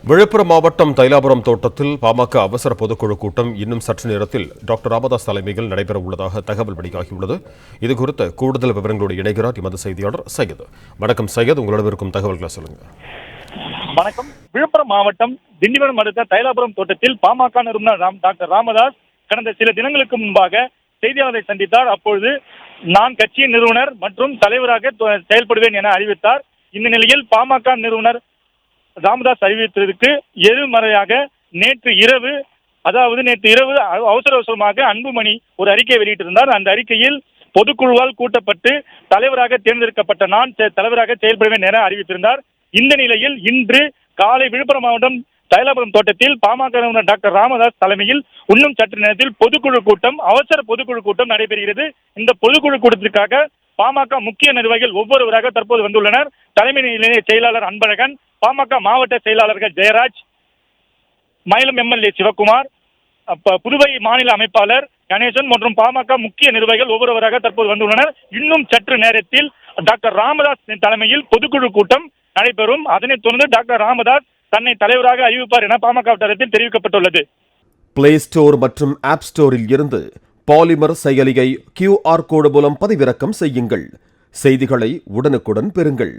விழுப்புரம் மாவட்டம் தைலாபுரம் தோட்டத்தில் பாமக அவசர பொதுக்குழு கூட்டம் இன்னும் சற்று நேரத்தில் டாக்டர் ராமதாஸ் தலைமையில் நடைபெற உள்ளதாக தகவல் வெளியாகியுள்ளது. இதுகுறித்த கூடுதல் விவரங்களோடு இணைகிறார் எமது செய்தியாளர் சையத். வணக்கம் சையத், உங்களிடம் இருக்கும் தகவல்களை சொல்லுங்க. வணக்கம். விழுப்புரம் மாவட்டம் திண்டிவனம் அடுத்த தைலாபுரம் தோட்டத்தில் பாமக நிறுவனர் டாக்டர் ராமதாஸ் கடந்த சில தினங்களுக்கு முன்பாக செய்தியாளரை சந்தித்தார். அப்பொழுது நான் கட்சியின் நிறுவனர் மற்றும் தலைவராக செயல்படுவேன் என அறிவித்தார். இந்த நிலையில் பாமக நிறுவனர் ராமதாஸ் அறிவித்ததற்கு எதிர்மறையாக நேற்று இரவு அவசரமாக அன்புமணி ஒரு அறிக்கை வெளியிட்டிருந்தார். அந்த அறிக்கையில் பொதுக்குழுவால் கூட்டப்பட்டு தலைவராக தேர்ந்தெடுக்கப்பட்ட நான் தலைவராக செயல்படுவேன் என அறிவித்திருந்தார். இந்த நிலையில் இன்று காலை விழுப்புரம் மாவட்டம் தைலாபுரம் தோட்டத்தில் பாமக நிறுவனர் டாக்டர் ராமதாஸ் தலைமையில் இன்னும் சற்று நேரத்தில் அவசர பொதுக்குழு கூட்டம் நடைபெறுகிறது. இந்த பொதுக்குழு கூட்டத்திற்காக பாமக முக்கிய நிர்வாகிகள் ஒவ்வொருவராக தற்போது வந்துள்ளனர். தலைமை நிலைய செயலாளர் அன்பழகன், பாமக மாவட்ட செயலாளர்கள் ஜெயராஜ், மயிலம் எம்எல்ஏ சிவக்குமார், புதுவை மாநில அமைப்பாளர் கணேசன் மற்றும் பாமக முக்கிய நிர்வாகிகள் ஒவ்வொருவராக தற்போது வந்துள்ளனர். இன்னும் சற்று நேரத்தில் டாக்டர் ராமதாஸ் தலைமையில் பொதுக்குழு கூட்டம் நடைபெறும். அதனைத் தொடர்ந்து டாக்டர் ராமதாஸ் தன்னை தலைவராக அறிவிப்பார் என பாமக தரப்பில் தெரிவிக்கப்பட்டுள்ளது. பிளே ஸ்டோர் மற்றும் ஆப் ஸ்டோரில் இருந்து பாலிமர் செயலியை QR கோடு மூலம் பதிவிறக்கம் செய்யுங்கள். செய்திகளை உடனுக்குடன் பெறுங்கள்.